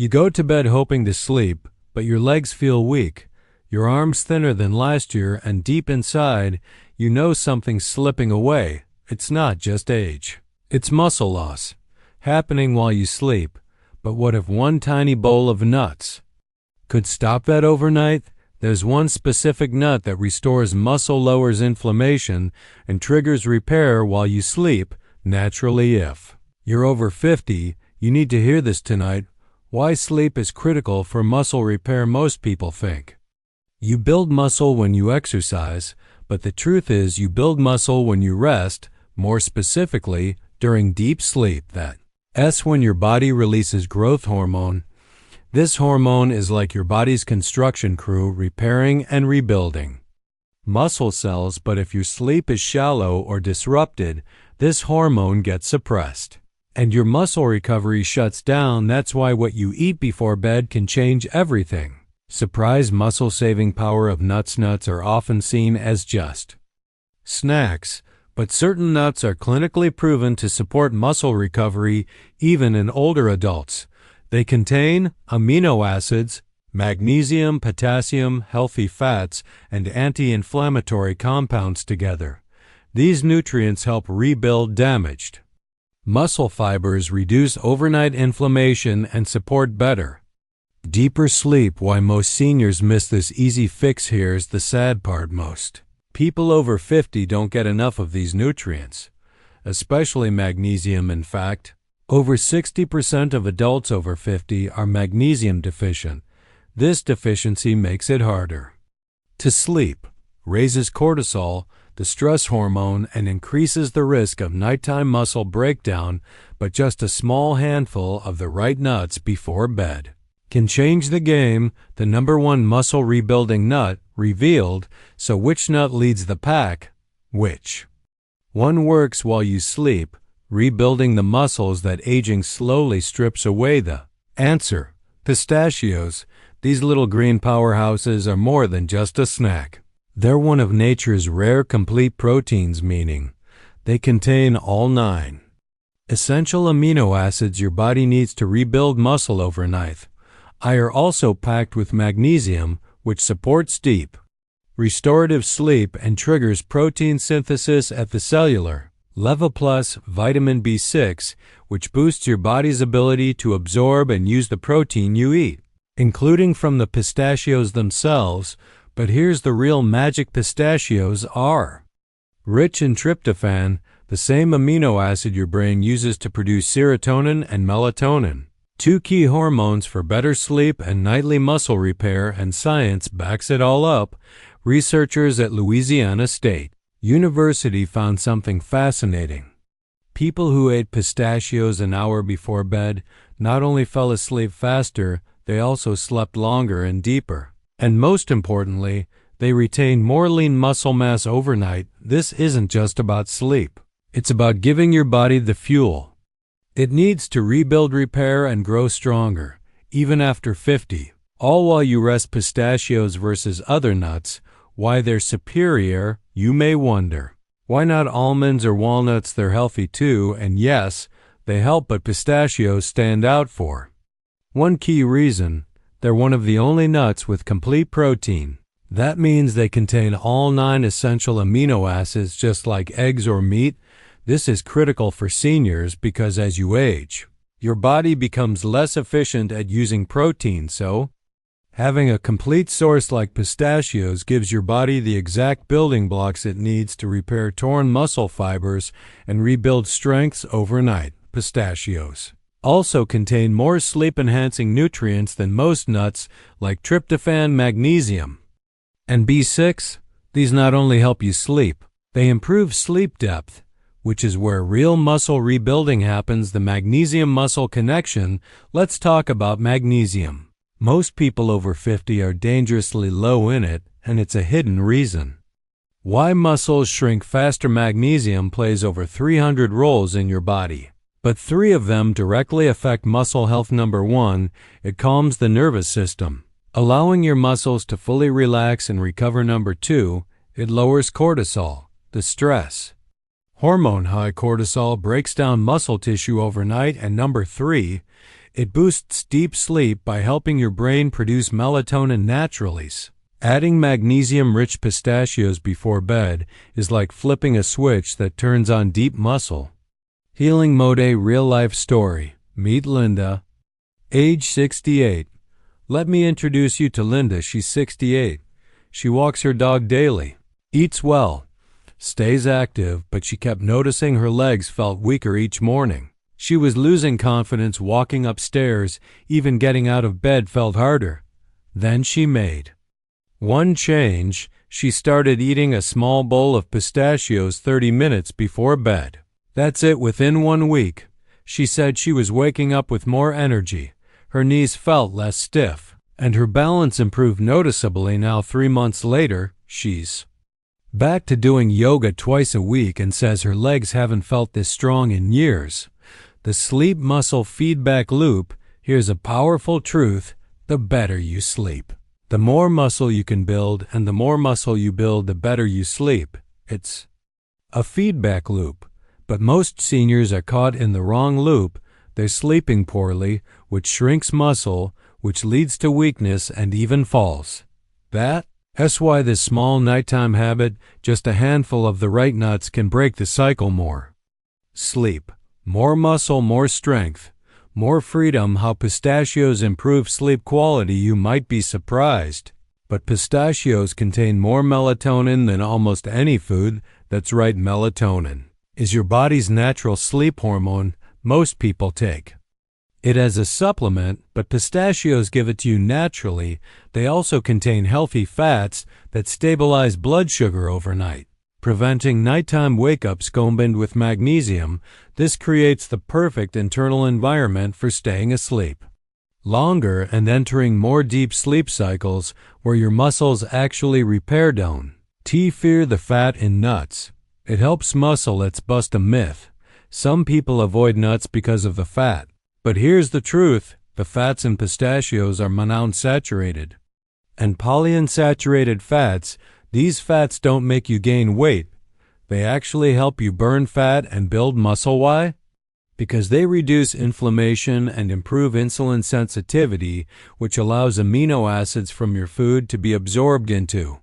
You go to bed hoping to sleep, but your legs feel weak, your arms thinner than last year, and deep inside, you know something's slipping away. It's not just age. It's muscle loss, happening while you sleep. But what if one tiny bowl of nuts could stop that overnight? There's one specific nut that restores muscle, lowers inflammation, and triggers repair while you sleep naturally. If you're over 50, you need to hear this tonight. Why sleep is critical for muscle repair. Most people think you build muscle when you exercise, but the truth is you build muscle when you rest, more specifically during deep sleep. That's when your body releases growth hormone. This hormone is like your body's construction crew, repairing and rebuilding muscle cells, but if your sleep is shallow or disrupted, this hormone gets suppressed and your muscle recovery shuts down. That's why what you eat before bed can change everything. Surprise muscle-saving power of nuts. Nuts are often seen as just snacks, but certain nuts are clinically proven to support muscle recovery even in older adults. They contain amino acids, magnesium, potassium, healthy fats, and anti-inflammatory compounds together. These nutrients help rebuild damaged muscle fibers, reduce overnight inflammation, and support better, deeper sleep. Why most seniors miss this easy fix? Here's the sad part. Most people over 50 don't get enough of these nutrients, especially magnesium. In fact, over 60% of adults over 50 are magnesium deficient. This deficiency makes it harder to sleep, raises cortisol, the stress hormone, and increases the risk of nighttime muscle breakdown. But just a small handful of the right nuts before bed can change the game. The #1 muscle rebuilding nut revealed. So which nut leads the pack? Which one works while you sleep, rebuilding the muscles that aging slowly strips away? The answer: pistachios. These little green powerhouses are more than just a snack. They're one of nature's rare complete proteins, meaning they contain all 9 essential amino acids your body needs to rebuild muscle overnight. They are also packed with magnesium, which supports deep, restorative sleep and triggers protein synthesis at the cellular level, plus vitamin B6, which boosts your body's ability to absorb and use the protein you eat, including from the pistachios themselves. But here's the real magic: pistachios are rich in tryptophan, the same amino acid your brain uses to produce serotonin and melatonin, 2 key hormones for better sleep and nightly muscle repair. And science backs it all up. Researchers at Louisiana State University found something fascinating. People who ate pistachios an hour before bed not only fell asleep faster, they also slept longer and deeper. And most importantly, they retained more lean muscle mass overnight. This isn't just about sleep. It's about giving your body the fuel it needs to rebuild, repair, and grow stronger, even after 50. All while you rest. Pistachios versus other nuts. Why they're superior, you may wonder. Why not almonds or walnuts? They're healthy too, and yes, they help, but pistachios stand out for one key reason: they're one of the only nuts with complete protein. That means they contain all 9 essential amino acids, just like eggs or meat. This is critical for seniors because as you age, your body becomes less efficient at using protein, so having a complete source like pistachios gives your body the exact building blocks it needs to repair torn muscle fibers and rebuild strength overnight. Pistachios also contain more sleep-enhancing nutrients than most nuts, like tryptophan, magnesium, and B6. These not only help you sleep, they improve sleep depth, which is where real muscle rebuilding happens. The magnesium-muscle connection. Let's talk about magnesium. Most people over 50 are dangerously low in it, and it's a hidden reason why muscles shrink faster. Magnesium plays over 300 roles in your body, but 3 of them directly affect muscle health. #1, it calms the nervous system, allowing your muscles to fully relax and recover. #2, it lowers cortisol, the stress hormone. High cortisol breaks down muscle tissue overnight. And #3, It boosts deep sleep by helping your brain produce melatonin naturally. Adding magnesium-rich pistachios before bed is like flipping a switch that turns on deep muscle. Healing Mode real-life story. Meet Linda. Age 68. Let me introduce you to Linda. She's 68. She walks her dog daily, eats well, stays active, but she kept noticing her legs felt weaker each morning. She was losing confidence walking upstairs, even getting out of bed felt harder. Then she made one change. She started eating a small bowl of pistachios 30 minutes before bed. That's it. Within 1 week, she said she was waking up with more energy, her knees felt less stiff, and her balance improved noticeably. Now 3 months later, she's back to doing yoga twice a week and says her legs haven't felt this strong in years. The sleep muscle feedback loop. Here's a powerful truth: the better you sleep, the more muscle you can build, and the more muscle you build, the better you sleep. It's a feedback loop, but most seniors are caught in the wrong loop. They're sleeping poorly, which shrinks muscle, which leads to weakness and even falls. That's why this small nighttime habit, just a handful of the right nuts, can break the cycle. More sleep, more muscle, more strength, more freedom. How pistachios improve sleep quality. You might be surprised, but pistachios contain more melatonin than almost any food. That's right, melatonin is your body's natural sleep hormone. Most people take it as a supplement, but pistachios give it to you naturally. They also contain healthy fats that stabilize blood sugar overnight, preventing nighttime wake-ups. Combined with magnesium, this creates the perfect internal environment for staying asleep longer and entering more deep sleep cycles where your muscles actually repair. Don't fear the fat in nuts. It helps muscle. Let's bust a myth. Some people avoid nuts because of the fat. But here's the truth: the fats in pistachios are monounsaturated and polyunsaturated fats. These fats don't make you gain weight. They actually help you burn fat and build muscle. Why? Because they reduce inflammation and improve insulin sensitivity, which allows amino acids from your food to be absorbed into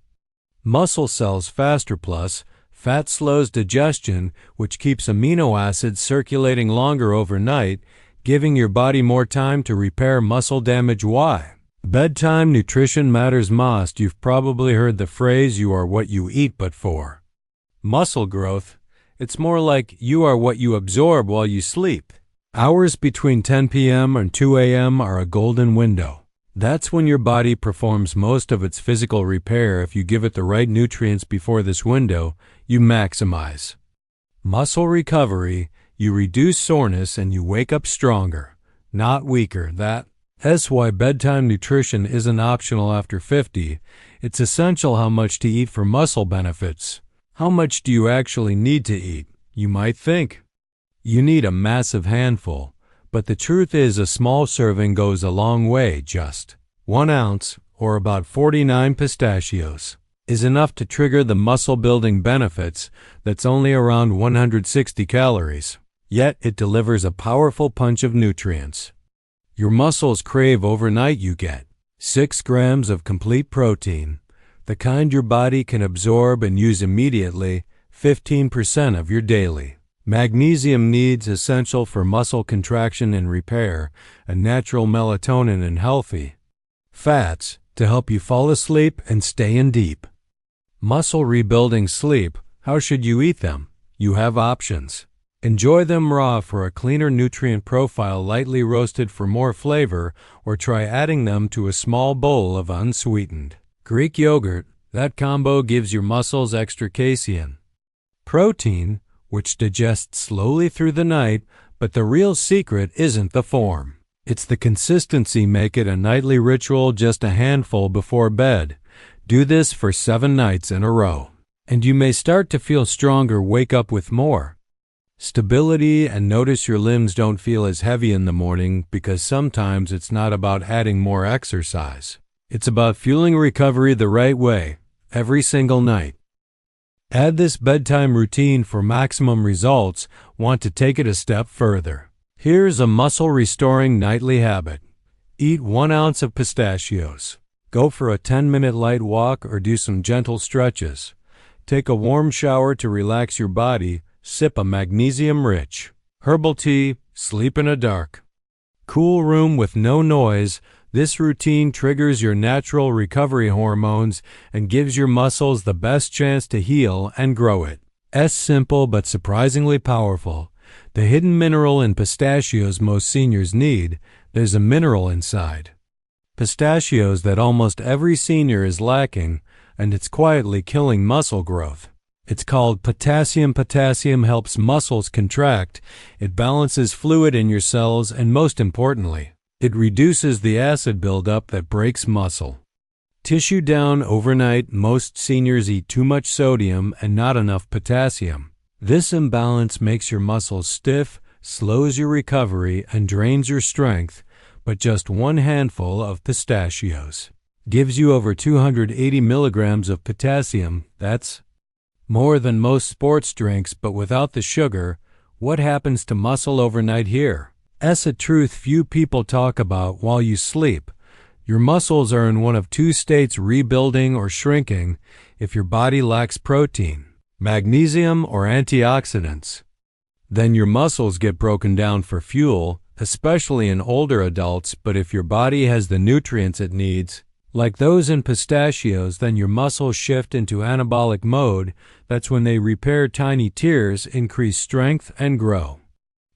muscle cells faster. Plus, fat slows digestion, which keeps amino acids circulating longer overnight, giving your body more time to repair muscle damage. Why? Bedtime nutrition matters most. You've probably heard the phrase, "You are what you eat," but for muscle growth, it's more like you are what you absorb while you sleep. Hours between 10 p.m. and 2 a.m. are a golden window. That's when your body performs most of its physical repair. If you give it the right nutrients before this window, you maximize muscle recovery, you reduce soreness, and you wake up stronger, not weaker. That's why bedtime nutrition isn't optional after 50. It's essential. How much to eat for muscle benefits? How much do you actually need to eat? You might think you need a massive handful, but the truth is a small serving goes a long way. Just 1 ounce, or about 49 pistachios, is enough to trigger the muscle-building benefits. That's only around 160 calories. Yet it delivers a powerful punch of nutrients your muscles crave overnight. You get 6 grams of complete protein, the kind your body can absorb and use immediately, 15% of your daily magnesium needs, essential for muscle contraction and repair, a natural melatonin, and healthy fats to help you fall asleep and stay in deep muscle rebuilding sleep. How should you eat them? You have options. Enjoy them raw for a cleaner nutrient profile, lightly roasted for more flavor, or try adding them to a small bowl of unsweetened Greek yogurt. That combo gives your muscles extra casein protein, which digests slowly through the night. But the real secret isn't the form. It's the consistency. Make it a nightly ritual, just a handful before bed. Do this for 7 nights in a row, and you may start to feel stronger, wake up with more stability, and notice your limbs don't feel as heavy in the morning. Because sometimes it's not about adding more exercise. It's about fueling recovery the right way, every single night. Add this bedtime routine for maximum results. Want to take it a step further? Here's a muscle-restoring nightly habit. Eat 1 ounce of pistachios. Go for a 10-minute light walk or do some gentle stretches. Take a warm shower to relax your body. Sip a magnesium-rich herbal tea. Sleep in a dark, cool room with no noise. This routine triggers your natural recovery hormones and gives your muscles the best chance to heal and grow it. Simple but surprisingly powerful. The hidden mineral in pistachios most seniors need. There's a mineral inside pistachios that almost every senior is lacking, and it's quietly killing muscle growth. It's called potassium. Potassium helps muscles contract, it balances fluid in your cells, and most importantly, it reduces the acid buildup that breaks muscle tissue down overnight. Most seniors eat too much sodium and not enough potassium. This imbalance makes your muscles stiff, slows your recovery, and drains your strength. But just 1 handful of pistachios gives you over 280 milligrams of potassium. That's more than most sports drinks, but without the sugar. What happens to muscle overnight here? A truth few people talk about. While you sleep, your muscles are in one of 2 states: rebuilding or shrinking. If your body lacks protein, magnesium, or antioxidants, then your muscles get broken down for fuel, especially in older adults. But if your body has the nutrients it needs, like those in pistachios, then your muscles shift into anabolic mode. That's when they repair tiny tears, increase strength, and grow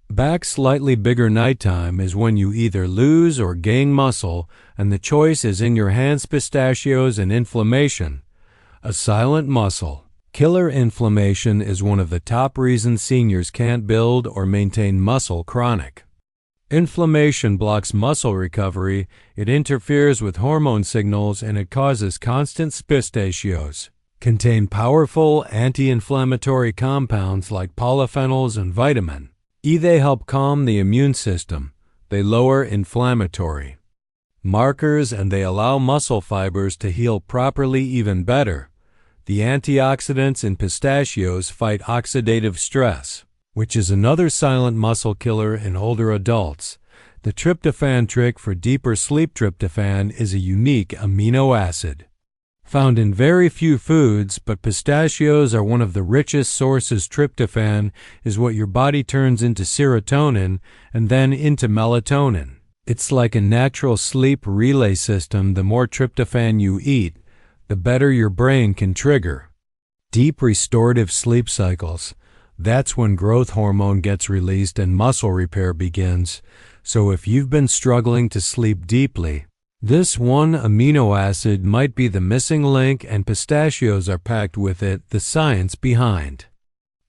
back. Slightly bigger nighttime is when you either lose or gain muscle, and the choice is in your hands. Pistachios and inflammation, a silent muscle killer. Inflammation is one of the top reasons seniors can't build or maintain muscle. Chronic inflammation blocks muscle recovery, it interferes with hormone signals, and it causes constant. Pistachios contain powerful anti-inflammatory compounds like polyphenols and vitamin E. They help calm the immune system, they lower inflammatory markers, and they allow muscle fibers to heal properly. Even better, the antioxidants in pistachios fight oxidative stress, which is another silent muscle killer in older adults. The tryptophan trick for deeper sleep. Tryptophan is a unique amino acid found in very few foods, but pistachios are one of the richest sources. Tryptophan is what your body turns into serotonin and then into melatonin. It's like a natural sleep relay system. The more tryptophan you eat, the better your brain can trigger deep restorative sleep cycles. That's when growth hormone gets released and muscle repair begins. So if you've been struggling to sleep deeply, this one amino acid might be the missing link, and pistachios are packed with it. The science behind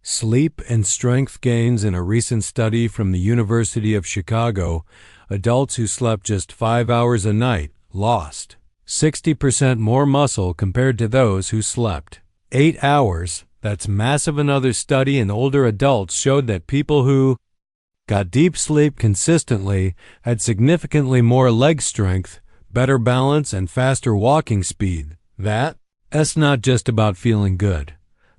sleep and strength gains. In a recent study from the University of Chicago, adults who slept just 5 hours a night lost 60% more muscle compared to those who slept 8 hours. That's massive. Another study in older adults showed that people who got deep sleep consistently had significantly more leg strength, better balance, and faster walking speed. That's not just about feeling good.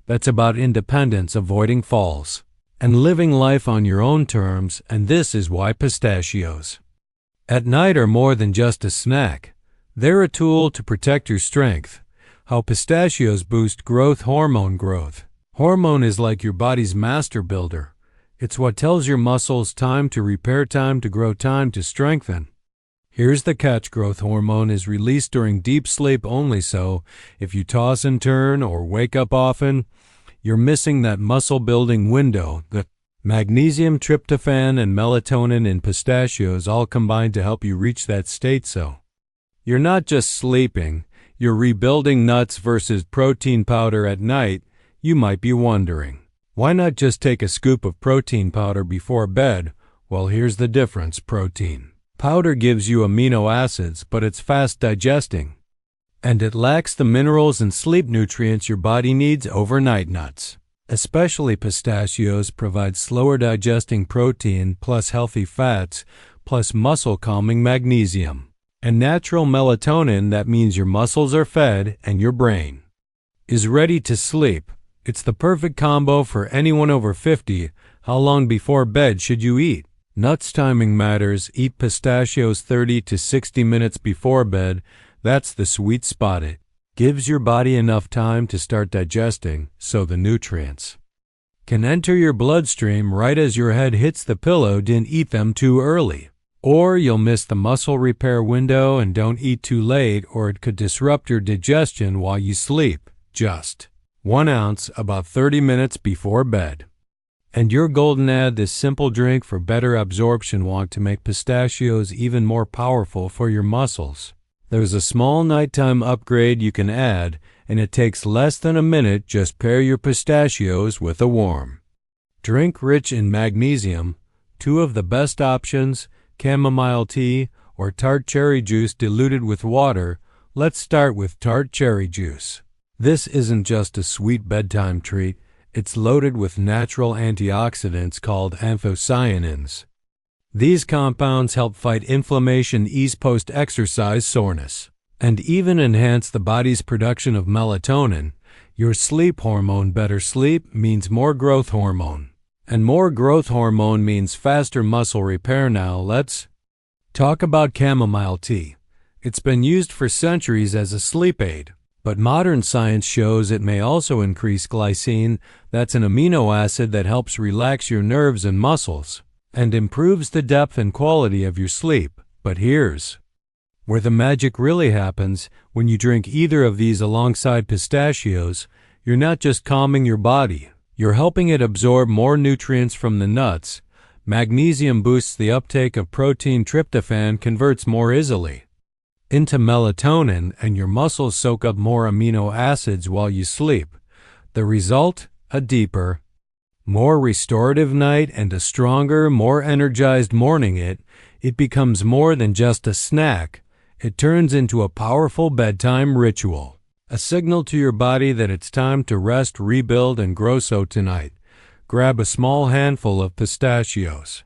That's about independence, avoiding falls, and living life on your own terms. And this is why pistachios at night are more than just a snack. They're a tool to protect your strength. How pistachios boost growth hormone. Growth hormone is like your body's master builder. It's what tells your muscles time to repair, time to grow, time to strengthen. Here's the catch: growth hormone is released during deep sleep only, so if you toss and turn or wake up often, you're missing that muscle-building window. The magnesium, tryptophan, and melatonin in pistachios all combine to help you reach that state. So you're not just sleeping, you're rebuilding. Nuts versus protein powder at night. You might be wondering, why not just take a scoop of protein powder before bed? Well, here's the difference. Protein powder gives you amino acids, but it's fast digesting, and it lacks the minerals and sleep nutrients your body needs overnight. Nuts, especially pistachios, provide slower digesting protein plus healthy fats plus muscle calming magnesium and natural melatonin. That means your muscles are fed and your brain is ready to sleep. It's the perfect combo for anyone over 50. How long before bed should you eat? Nuts timing matters. Eat pistachios 30 to 60 minutes before bed. That's the sweet spot. It gives your body enough time to start digesting, so the nutrients can enter your bloodstream right as your head hits the pillow. Didn't eat them too early, or you'll miss the muscle repair window. And don't eat too late, or it could disrupt your digestion while you sleep. Just 1 ounce about 30 minutes before bed. And you're golden. Add this simple drink for better absorption. Want to make pistachios even more powerful for your muscles? There's a small nighttime upgrade you can add, and it takes less than a minute. Just pair your pistachios with a warm drink rich in magnesium. 2 of the best options: chamomile tea or tart cherry juice diluted with water. Let's start with tart cherry juice. This isn't just a sweet bedtime treat. It's loaded with natural antioxidants called anthocyanins. These compounds help fight inflammation, ease post-exercise soreness, and even enhance the body's production of melatonin, your sleep hormone. Better sleep means more growth hormone, and more growth hormone means faster muscle repair. Now let's talk about chamomile tea. It's been used for centuries as a sleep aid, but modern science shows it may also increase glycine. That's an amino acid that helps relax your nerves and muscles and improves the depth and quality of your sleep. But here's where the magic really happens. When you drink either of these alongside pistachios, you're not just calming your body, you're helping it absorb more nutrients from the nuts. Magnesium boosts the uptake of protein. Tryptophan converts more easily into melatonin, and your muscles soak up more amino acids while you sleep. The result? A deeper, more restorative night and a stronger, more energized morning. It becomes more than just a snack. It turns into a powerful bedtime ritual, a signal to your body that it's time to rest, rebuild, and grow. So tonight, grab a small handful of pistachios,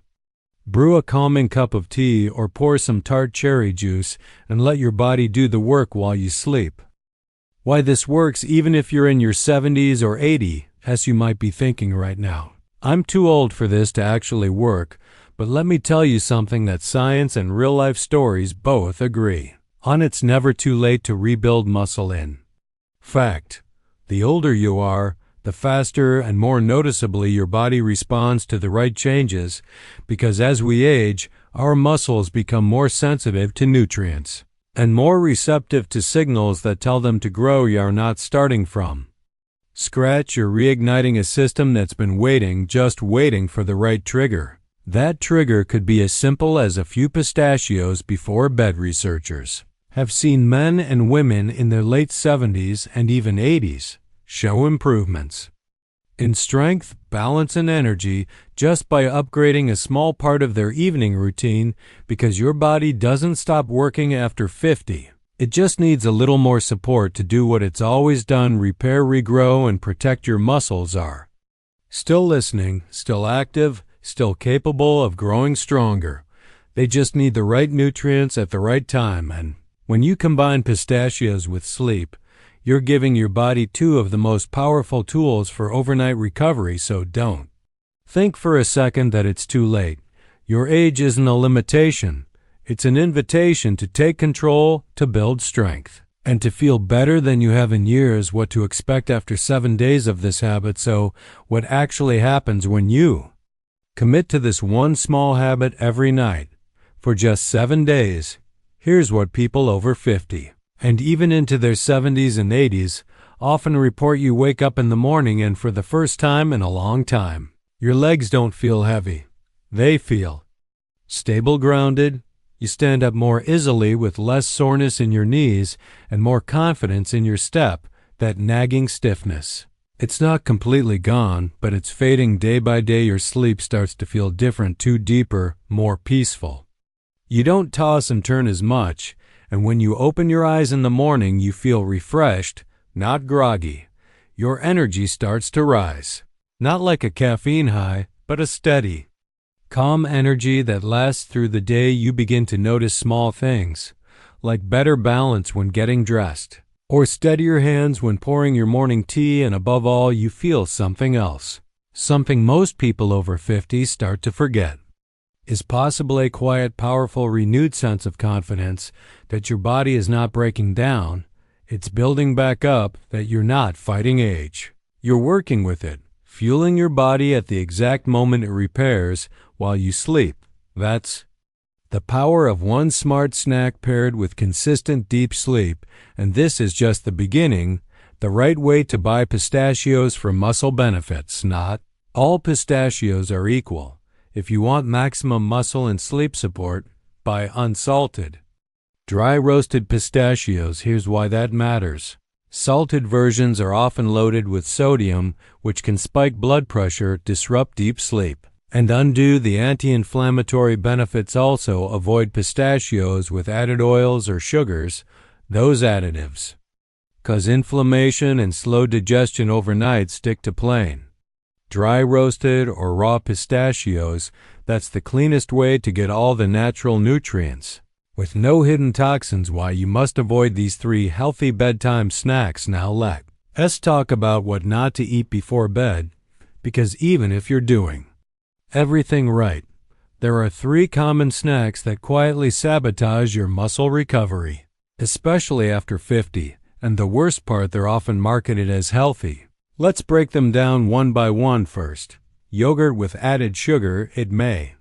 brew a calming cup of tea, or pour some tart cherry juice and let your body do the work while you sleep. Why this works even if you're in your 70s or 80s, as you might be thinking right now. I'm too old for this to actually work, but let me tell you something that science and real-life stories both agree on. It's never too late to rebuild muscle. In fact, the older you are, the faster and more noticeably your body responds to the right changes, because as we age, our muscles become more sensitive to nutrients and more receptive to signals that tell them to grow. You're not starting from scratch. You're reigniting a system that's been waiting, just waiting for the right trigger. That trigger could be as simple as a few pistachios before bed. Researchers have seen men and women in their late 70s and even 80s show improvements in strength, balance, and energy just by upgrading a small part of their evening routine, because your body doesn't stop working after 50. It just needs a little more support to do what it's always done: repair, regrow, and protect. Your muscles are still listening, still active, still capable of growing stronger. They just need the right nutrients at the right time. And when you combine pistachios with sleep, you're giving your body 2 of the most powerful tools for overnight recovery. So don't think for a second that it's too late. Your age isn't a limitation. It's an invitation to take control, to build strength, and to feel better than you have in years. What to expect after 7 days of this habit. So what actually happens when you commit to this one small habit every night for just 7 days? Here's what people over 50 and even into their 70s and 80s often report. You wake up in the morning and for the first time in a long time, your legs don't feel heavy. They feel stable, grounded. You stand up more easily with less soreness in your knees and more confidence in your step. That nagging stiffness, it's not completely gone, but it's fading day by day. Your sleep starts to feel different, too, deeper, more peaceful. You don't toss and turn as much, and when you open your eyes in the morning, you feel refreshed, not groggy. Your energy starts to rise, not like a caffeine high, but a steady, calm energy that lasts through the day. You begin to notice small things, like better balance when getting dressed, or steadier hands when pouring your morning tea, and above all, you feel something else, something most people over 50 start to forget. is possible a quiet, powerful, renewed sense of confidence that your body is not breaking down, it's building back up, that you're not fighting age. You're working with it, fueling your body at the exact moment it repairs while you sleep. That's the power of one smart snack paired with consistent deep sleep, and this is just the beginning. The right way to buy pistachios for muscle benefits. Not all pistachios are equal. If you want maximum muscle and sleep support, buy unsalted. Dry roasted pistachios. Here's why that matters. Salted versions are often loaded with sodium, which can spike blood pressure, disrupt deep sleep, and undo the anti-inflammatory benefits. Also, avoid pistachios with added oils or sugars, those additives cause inflammation and slow digestion overnight. Stick to plain, dry roasted or raw pistachios. That's the cleanest way to get all the natural nutrients with no hidden toxins. Why you must avoid these 3 healthy bedtime snacks. Now let's talk about what not to eat before bed, because even if you're doing everything right, there are 3 common snacks that quietly sabotage your muscle recovery, especially after 50, and the worst part, they're often marketed as healthy. Let's break them down one by one. First, yogurt with added sugar. It may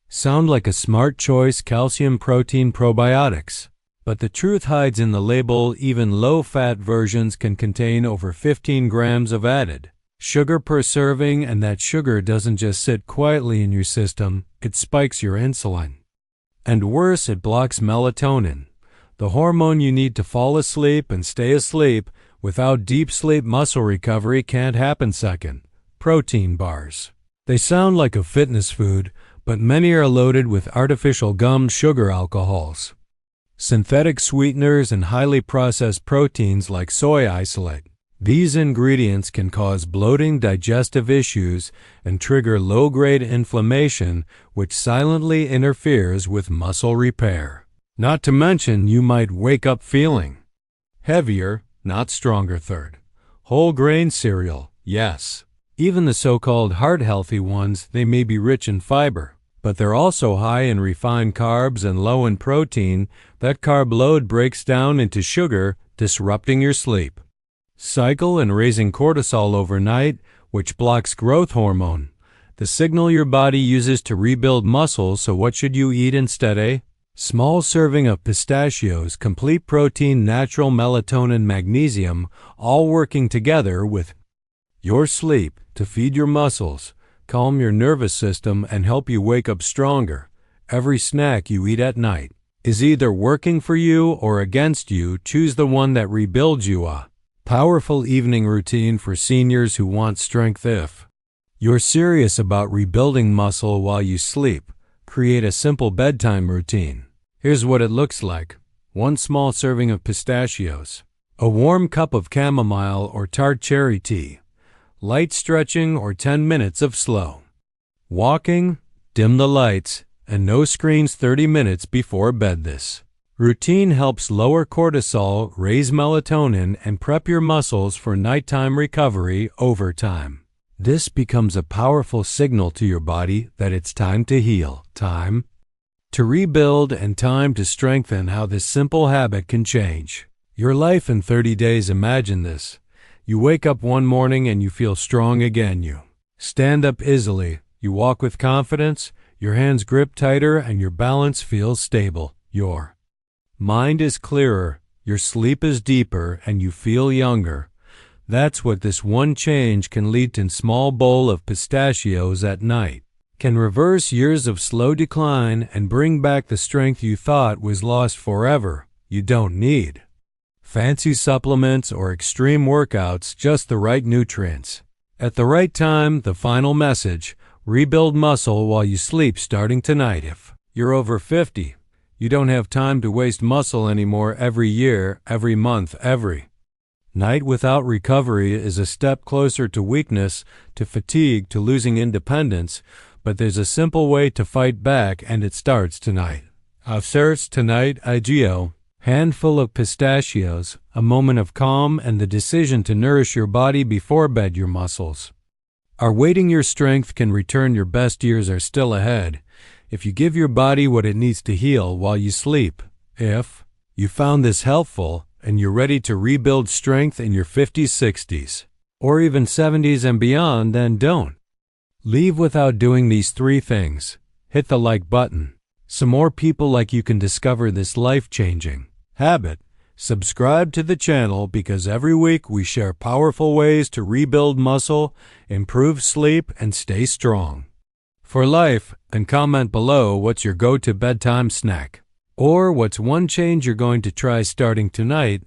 sound like a smart choice, calcium, protein, probiotics, but the truth hides in the label. Even low-fat versions can contain over 15 grams of added sugar per serving, and that sugar doesn't just sit quietly in your system, it spikes your insulin. And worse, it blocks melatonin, the hormone you need to fall asleep and stay asleep. Without deep sleep, muscle recovery can't happen. Second, protein bars. They sound like a fitness food, but many are loaded with artificial gum, sugar, alcohols, synthetic sweeteners, and highly processed proteins like soy isolate. These ingredients can cause bloating, digestive issues, and trigger low-grade inflammation, which silently interferes with muscle repair. Not to mention, you might wake up feeling heavier, not stronger. Third, whole grain cereal. Yes, even the so-called heart-healthy ones, they may be rich in fiber, but they're also high in refined carbs and low in protein. That carb load breaks down into sugar, disrupting your sleep cycle and raising cortisol overnight, which blocks growth hormone, the signal your body uses to rebuild muscle. So what should you eat instead? A small serving of pistachios, complete protein, natural melatonin, magnesium, all working together with your sleep to feed your muscles, calm your nervous system, and help you wake up stronger. Every snack you eat at night is either working for you or against you. Choose the one that rebuilds you. A powerful evening routine for seniors who want strength. If you're serious about rebuilding muscle while you sleep, create a simple bedtime routine. Here's what it looks like. 1 small serving of pistachios, a warm cup of chamomile or tart cherry tea, light stretching or 10 minutes of slow walking, dim the lights, and no screens 30 minutes before bed. This routine helps lower cortisol, raise melatonin, and prep your muscles for nighttime recovery. Over time, this becomes a powerful signal to your body that it's time to heal, time to rebuild, and time to strengthen. How this simple habit can change your life in 30 days. Imagine this. You wake up one morning and you feel strong again. You stand up easily. You walk with confidence. Your hands grip tighter and your balance feels stable. Your mind is clearer. Your sleep is deeper and you feel younger. That's what this one change can lead to. A small bowl of pistachios at night can reverse years of slow decline and bring back the strength you thought was lost forever. You don't need fancy supplements or extreme workouts, just the right nutrients at the right time. The final message: rebuild muscle while you sleep starting tonight. If you're over 50, you don't have time to waste muscle anymore. Every year, every month, every night without recovery is a step closer to weakness, to fatigue, to losing independence. But there's a simple way to fight back, and it starts tonight. Starts tonight. IGO. Handful of pistachios, a moment of calm, and the decision to nourish your body before bed. Your muscles are waiting. Your strength can return. Your best years are still ahead. if you give your body what it needs to heal while you sleep. If you found this helpful and you're ready to rebuild strength in your 50s, 60s, or even 70s and beyond, then don't leave without doing these 3 things. Hit the like button so more people like you can discover this life-changing habit. Subscribe to the channel because every week we share powerful ways to rebuild muscle, improve sleep, and stay strong for life. And comment below what's your go-to bedtime snack, or what's one change you're going to try starting tonight.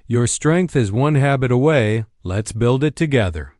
Your strength is one habit away. Let's build it together.